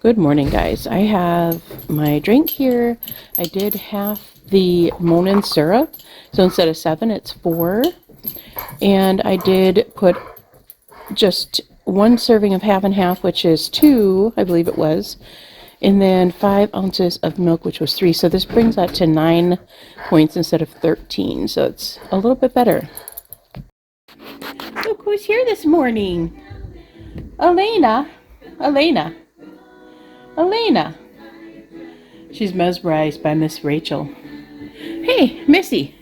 Good morning, guys. I have my drink here. I did half the Monin syrup, so instead of 7, it's 4. And I did put just 1 serving of half and half, which is 2, I believe it was, and then 5 ounces of milk, which was 3. So this brings that to 9 points instead of 13, so it's a little bit better. Look who's here this morning. Elena. She's mesmerized by Miss Rachel. Hey, Missy.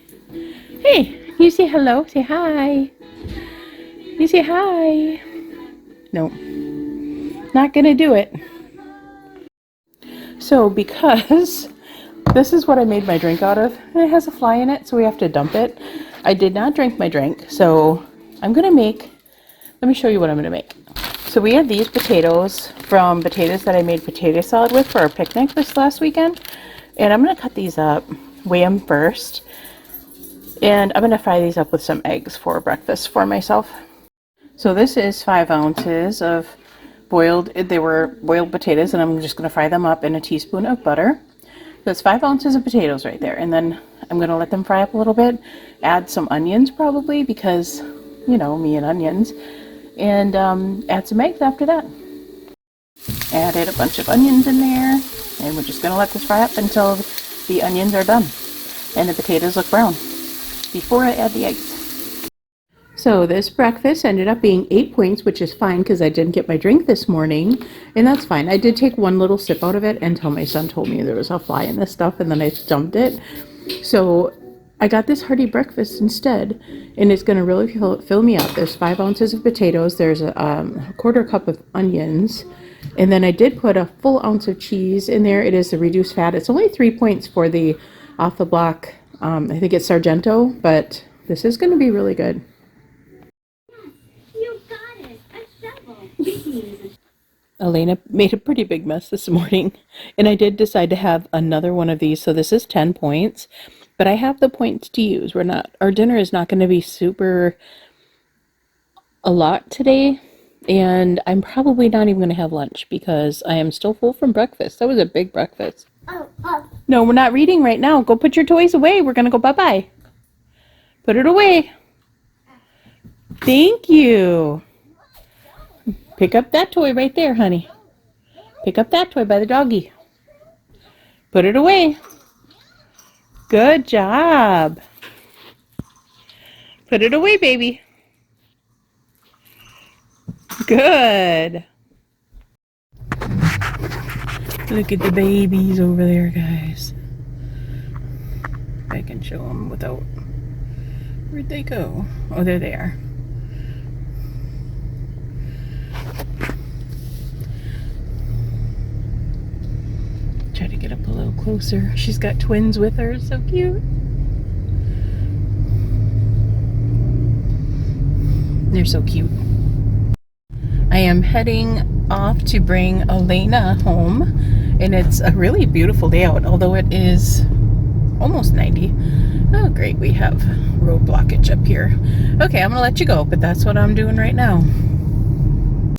Hey, you say hello? Say hi. You say hi. No, not gonna do it. So because this is what I made my drink out of, and it has a fly in it, so we have to dump it. I did not drink my drink, so I'm gonna make, let me show you what I'm gonna make. So we have these potatoes from potatoes that I made potato salad with for our picnic this last weekend. And I'm going to cut these up, weigh them first. And I'm going to fry these up with some eggs for breakfast for myself. So this is 5 ounces of boiled potatoes, and I'm just going to fry them up in a teaspoon of butter. So it's 5 ounces of potatoes right there. And then I'm going to let them fry up a little bit, add some onions probably because, you know, me and onions. And add some eggs after that. Added a bunch of onions in there, and we're just going to let this fry up until the onions are done and the potatoes look brown before I add the eggs. So this breakfast ended up being 8 points, which is fine because I didn't get my drink this morning, and that's fine. I did take one little sip out of it until my son told me there was a fly in this stuff, and then I dumped it. So I got this hearty breakfast instead, and it's going to really fill me up. There's 5 ounces of potatoes, there's a quarter cup of onions, and then I did put a full ounce of cheese in there. It is the reduced fat. It's only 3 points for the off the block, I think it's Sargento, but this is going to be really good. You got it. A shovel. Elena made a pretty big mess this morning, and I did decide to have another one of these, so this is 10 points. But I have the points to use. Our dinner is not going to be super a lot today, and I'm probably not even going to have lunch because I am still full from breakfast. That was a big breakfast. No, we're not reading right now. Go put your toys away. We're going to go bye-bye. Put it away. Thank you. Pick up that toy right there, honey. Pick up that toy by the doggy. Put it away. Good job. Put it away, baby. Good. Look at the babies over there, guys. If I can show them without... Where'd they go? Oh, there they are. Try to get up a little closer. She's got twins with her. So cute. They're so cute. I am heading off to bring Elena home, and it's a really beautiful day out, although it is almost 90. Oh, great. We have road blockage up here. Okay, I'm gonna let you go, but that's what I'm doing right now.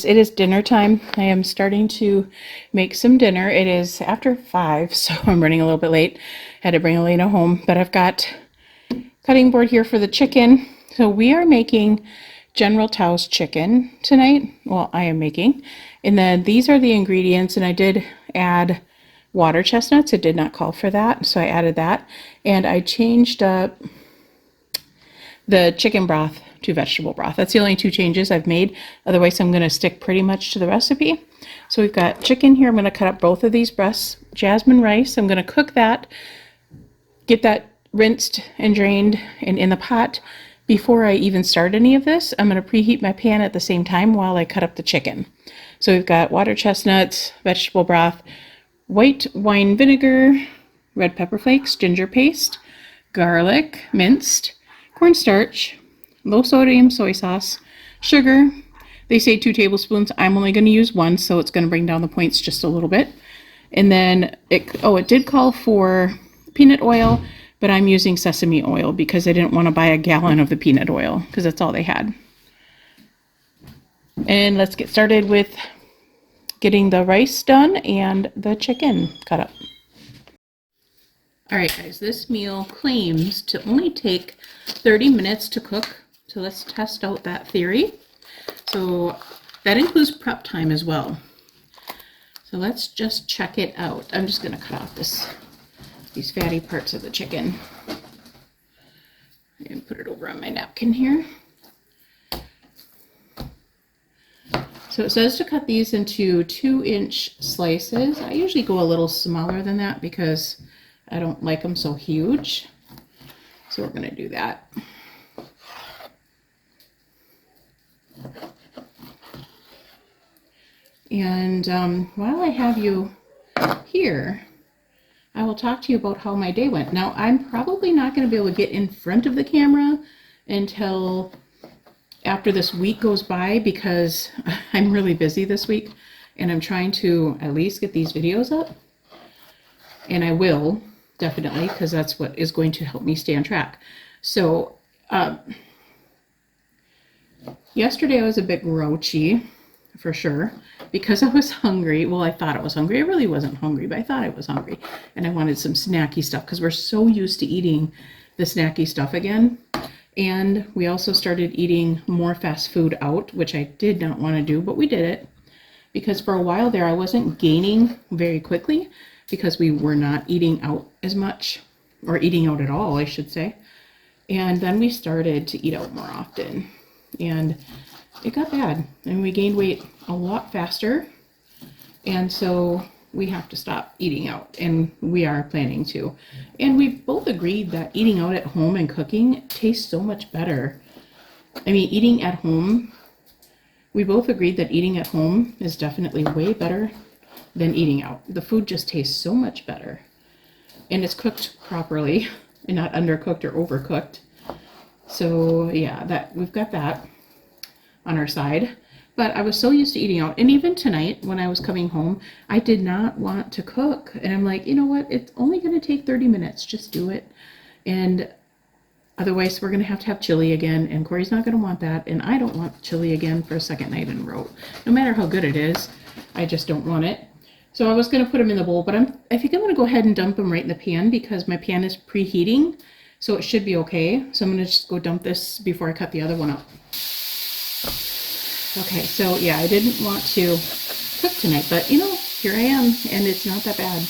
It is dinner time. I am starting to make some dinner. It is after 5, so I'm running a little bit late. Had to bring Elena home, but I've got cutting board here for the chicken. So we are making General Tao's chicken tonight. Well, I am making. And then these are the ingredients, and I did add water chestnuts. It did not call for that, so I added that. And I changed up the chicken broth to vegetable broth. That's the only 2 changes I've made. Otherwise, I'm going to stick pretty much to the recipe. So we've got chicken here. I'm going to cut up both of these breasts. Jasmine rice. I'm going to cook that, get that rinsed and drained and in the pot. Before I even start any of this, I'm going to preheat my pan at the same time while I cut up the chicken. So we've got water chestnuts, vegetable broth, white wine vinegar, red pepper flakes, ginger paste, garlic minced, cornstarch, low sodium soy sauce, sugar. They say 2 tablespoons. I'm only going to use 1, so it's going to bring down the points just a little bit. And then it did call for peanut oil, but I'm using sesame oil because I didn't want to buy a gallon of the peanut oil because that's all they had. And let's get started with getting the rice done and the chicken cut up. All right, guys, this meal claims to only take 30 minutes to cook. So let's test out that theory. So that includes prep time as well. So let's just check it out. I'm just gonna cut off these fatty parts of the chicken and put it over on my napkin here. So it says to cut these into 2-inch slices. I usually go a little smaller than that because I don't like them so huge. So we're gonna do that. And while I have you here, I will talk to you about how my day went. Now, I'm probably not going to be able to get in front of the camera until after this week goes by because I'm really busy this week and I'm trying to at least get these videos up. And I will, definitely, because that's what is going to help me stay on track. So, yesterday I was a bit grouchy, for sure, because I was hungry. Well, I thought I was hungry. I really wasn't hungry, but I thought I was hungry. And I wanted some snacky stuff because we're so used to eating the snacky stuff again. And we also started eating more fast food out, which I did not want to do, but we did it. Because for a while there, I wasn't gaining very quickly because we were not eating out as much, or eating out at all, I should say. And then we started to eat out more often. And it got bad, and we gained weight a lot faster, and so we have to stop eating out, and we are planning to. And we both agreed that eating out at home and cooking tastes so much better. I mean, eating at home, we both agreed that eating at home is definitely way better than eating out. The food just tastes so much better, and it's cooked properly and not undercooked or overcooked. So yeah, that we've got that on our side. But I was so used to eating out, and even tonight when I was coming home, I did not want to cook, and I'm like, you know what, it's only going to take 30 minutes, just do it. And otherwise we're going to have chili again, and Corey's not going to want that, and I don't want chili again for a second night in a row. No matter how good it is, I just don't want it. So I was going to put them in the bowl, but I think I'm going to go ahead and dump them right in the pan because my pan is preheating, so it should be okay. So I'm going to just go dump this before I cut the other one up. Okay, so yeah, I didn't want to cook tonight, but you know, here I am, and it's not that bad.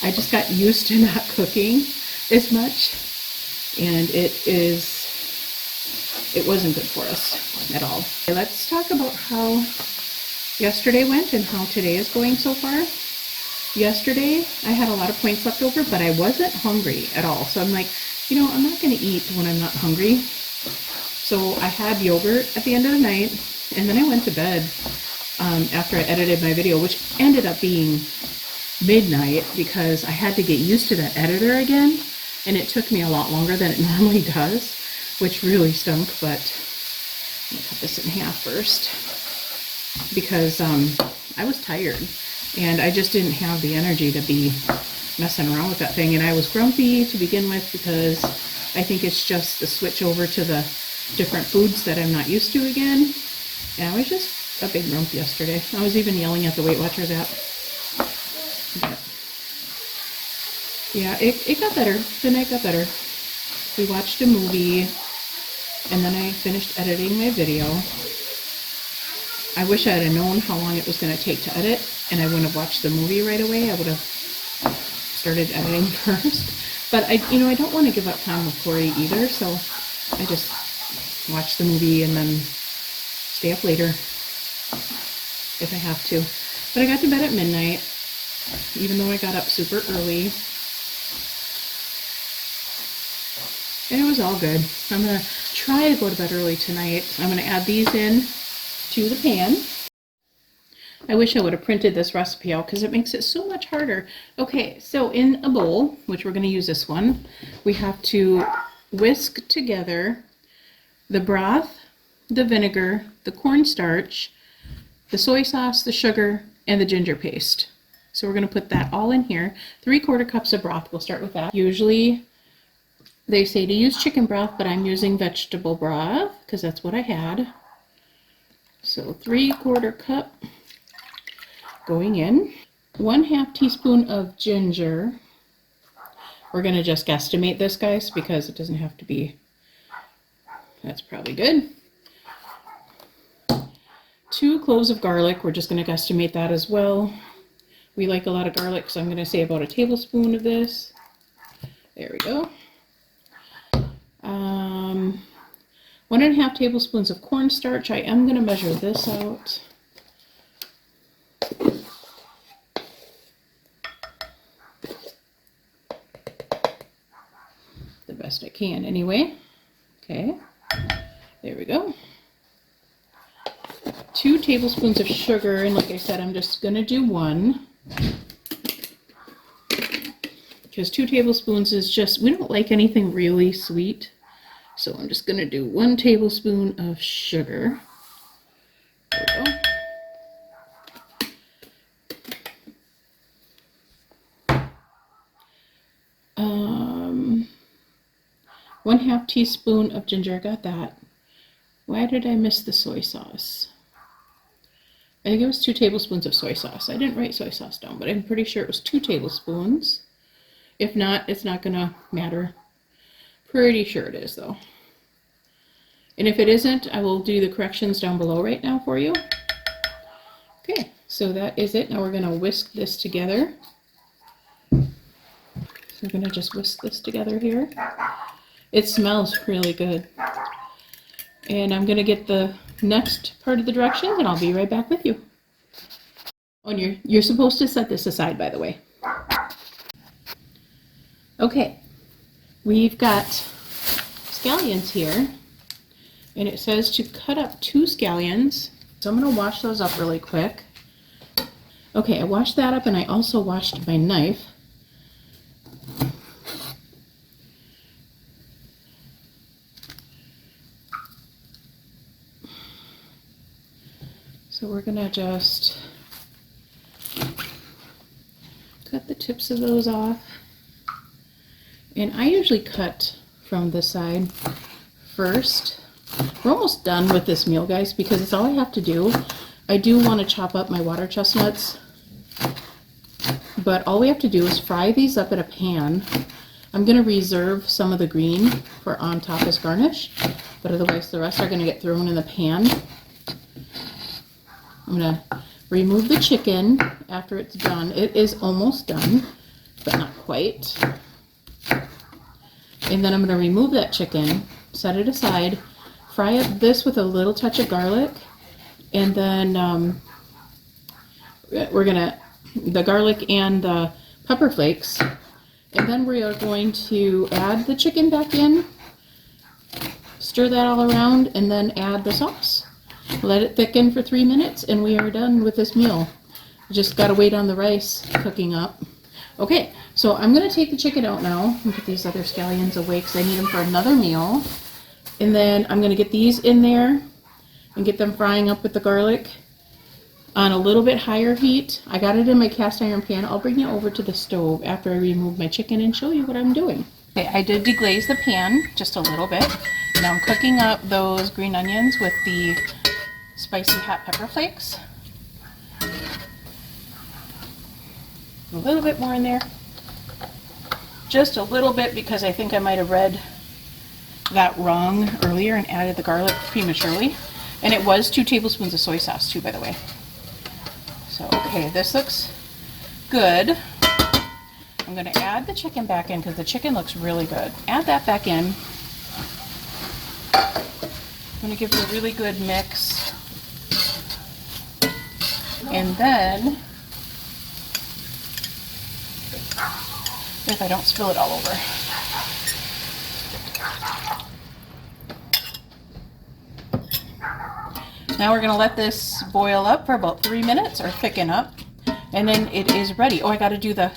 I just got used to not cooking as much, and it wasn't good for us at all. Okay, let's talk about how yesterday went and how today is going so far. Yesterday, I had a lot of points left over, but I wasn't hungry at all. So I'm like, you know, I'm not going to eat when I'm not hungry. So I had yogurt at the end of the night, and then I went to bed after I edited my video, which ended up being midnight because I had to get used to that editor again, and it took me a lot longer than it normally does, which really stunk. But I'm gonna cut this in half first because I was tired and I just didn't have the energy to be messing around with that thing, and I was grumpy to begin with because I think it's just the switch over to the different foods that I'm not used to again. And I was just a big grump yesterday. I was even yelling at the Weight Watchers app. But yeah, it got better. The night got better. We watched a movie, and then I finished editing my video. I wish I had known how long it was going to take to edit, and I wouldn't have watched the movie right away. I would have started editing first. But I don't want to give up time with Corey either, so I just watch the movie and then stay up later if I have to. But I got to bed at midnight, even though I got up super early. And it was all good. I'm going to try to go to bed early tonight. I'm going to add these in to the pan. I wish I would have printed this recipe out because it makes it so much harder. Okay, so in a bowl, which we're going to use this one, we have to whisk together the broth, the vinegar, the cornstarch, the soy sauce, the sugar, and the ginger paste. So we're going to put that all in here. 3/4 cups of broth. We'll start with that. Usually they say to use chicken broth, but I'm using vegetable broth because that's what I had. So 3/4 cup. going in. 1/2 teaspoon of ginger. We're going to just guesstimate this, guys, because it doesn't have to be. That's probably good. 2 cloves of garlic. We're just going to guesstimate that as well. We like a lot of garlic, so I'm going to say about a tablespoon of this. There we go. 1.5 tablespoons of cornstarch. I am going to measure this out. The best I can anyway. Okay, there we go. 2 tablespoons of sugar, and like I said, I'm just going to do 1. Because 2 tablespoons is just, we don't like anything really sweet. So I'm just going to do 1 tablespoon of sugar. There we go. 1/2 teaspoon of ginger, got that. Why did I miss the soy sauce? I think it was 2 tablespoons of soy sauce. I didn't write soy sauce down, but I'm pretty sure it was 2 tablespoons. If not, it's not gonna matter. Pretty sure it is though. And if it isn't, I will do the corrections down below right now for you. Okay, so that is it. Now we're gonna whisk this together. So we're gonna just whisk this together here. It smells really good. And I'm gonna get the next part of the directions and I'll be right back with you. Oh, and you're supposed to set this aside, by the way. Okay, we've got scallions here, and it says to cut up 2 scallions. So I'm gonna wash those up really quick. Okay, I washed that up and I also washed my knife. So we're gonna just cut the tips of those off. And I usually cut from this side first. We're almost done with this meal, guys, because it's all I have to do. I do want to chop up my water chestnuts, but all we have to do is fry these up in a pan. I'm going to reserve some of the green for on top as garnish, but otherwise the rest are going to get thrown in the pan. I'm going to remove the chicken after it's done. It is almost done, but not quite. And then I'm going to remove that chicken, set it aside, fry up this with a little touch of garlic, and then we're going to, the garlic and the pepper flakes, and then we are going to add the chicken back in, stir that all around, and then add the sauce. Let it thicken for 3 minutes, and we are done with this meal. Just got to wait on the rice cooking up. Okay, so I'm going to take the chicken out now and put these other scallions away because I need them for another meal. And then I'm going to get these in there and get them frying up with the garlic on a little bit higher heat. I got it in my cast iron pan. I'll bring it over to the stove after I remove my chicken and show you what I'm doing. Okay, I did deglaze the pan just a little bit. Now I'm cooking up those green onions with the spicy hot pepper flakes. A little bit more in there. Just a little bit because I think I might have read that wrong earlier and added the garlic prematurely. And it was 2 tablespoons of soy sauce too, by the way. So, okay, this looks good. I'm going to add the chicken back in because the chicken looks really good. Add that back in. I'm going to give it a really good mix. And then, if I don't spill it all over. Now we're going to let this boil up for about 3 minutes or thicken up, and then it is ready. Oh, I got to do the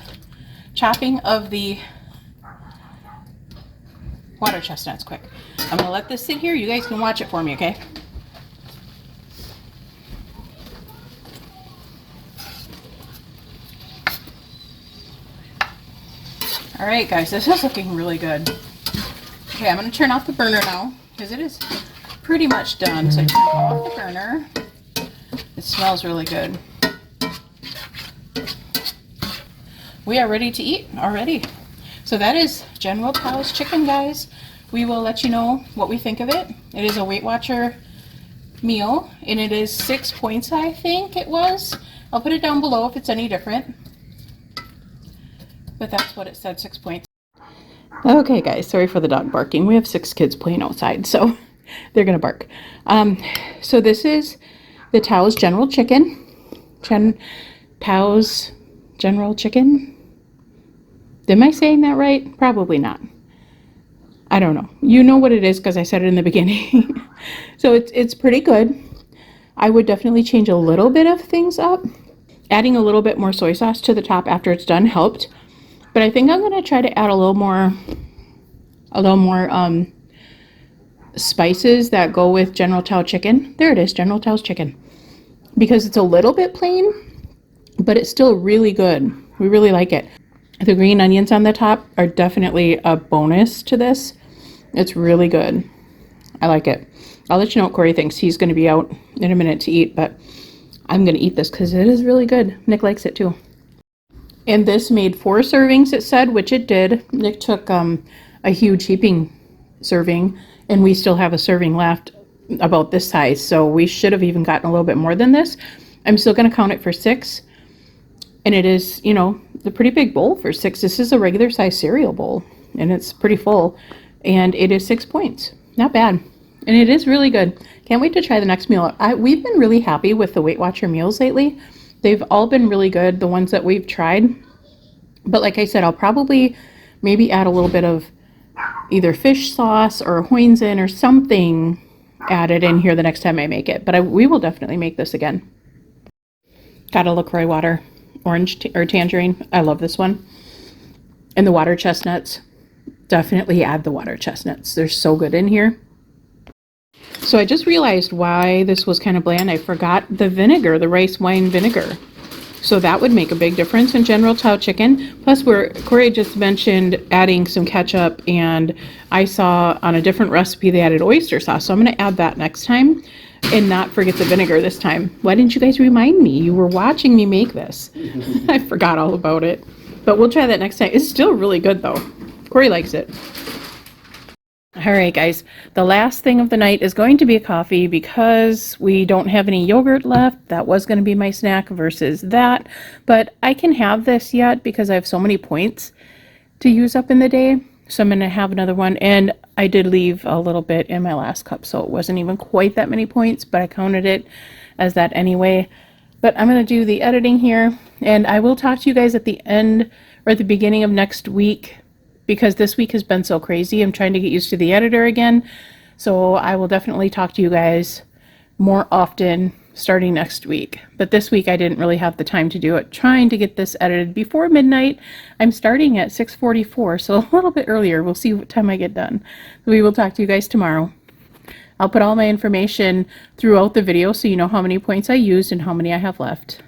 chopping of the water chestnuts quick. I'm going to let this sit here. You guys can watch it for me, okay? All right, guys, this is looking really good. Okay, I'm going to turn off the burner now because it is pretty much done. So I turn off the burner. It smells really good. we are ready to eat already. So that is General Tso's chicken, guys. We will let you know what we think of it. It is a Weight Watcher meal, and it is 6 points, I think it was. I'll put it down below if it's any different. But that's what it said, 6 points. Okay, guys, sorry for the dog barking. We have 6 kids playing outside, so they're gonna bark. So this is the Tso's General Chicken. Tso's General Chicken. Am I saying that right? Probably not. I don't know. You know what it is because I said it in the beginning. So it's pretty good. I would definitely change a little bit of things up. Adding a little bit more soy sauce to the top after it's done helped. But I think I'm gonna try to add a little more spices that go with General Tso chicken. There it is, General Tso's chicken. Because it's a little bit plain, but it's still really good. We really like it. The green onions on the top are definitely a bonus to this. It's really good. I like it. I'll let you know what Corey thinks. He's going to be out in a minute to eat, but I'm going to eat this because it is really good. Nick likes it too. And this made 4 servings, it said, which it did. Nick took a huge heaping serving, and we still have a serving left about this size, so we should have even gotten a little bit more than this. I'm still going to count it for 6. And it is, you know, the pretty big bowl for 6. This is a regular size cereal bowl, and it's pretty full. And it is 6 points. Not bad. And it is really good. Can't wait to try the next meal. We've been really happy with the Weight Watcher meals lately. They've all been really good, the ones that we've tried. But like I said, I'll probably maybe add a little bit of either fish sauce or hoisin or something added in here the next time I make it. But we will definitely make this again. Got a LaCroix water. Orange or tangerine. I love this one. And the water chestnuts. Definitely add the water chestnuts. They're so good in here. So I just realized why this was kind of bland. I forgot the vinegar, the rice wine vinegar. So that would make a big difference in General Tso chicken. Plus, Corey just mentioned adding some ketchup, and I saw on a different recipe they added oyster sauce. So I'm going to add that next time. And not forget the vinegar this time. Why didn't you guys remind me? You were watching me make this. I forgot all about it. But we'll try that next time. It's still really good though. Corey likes it. All right, guys. The last thing of the night is going to be a coffee because we don't have any yogurt left. That was going to be my snack versus that. But I can have this yet because I have so many points to use up in the day. So I'm going to have another one. And I did leave a little bit in my last cup, so it wasn't even quite that many points, but I counted it as that anyway. But I'm going to do the editing here, and I will talk to you guys at the end or at the beginning of next week, because this week has been so crazy. I'm trying to get used to the editor again, so I will definitely talk to you guys more often starting next week. But this week I didn't really have the time to do it. Trying to get this edited before midnight. I'm starting at 6:44, so a little bit earlier. We'll see what time I get done. We will talk to you guys tomorrow. I'll put all my information throughout the video so you know how many points I used and how many I have left.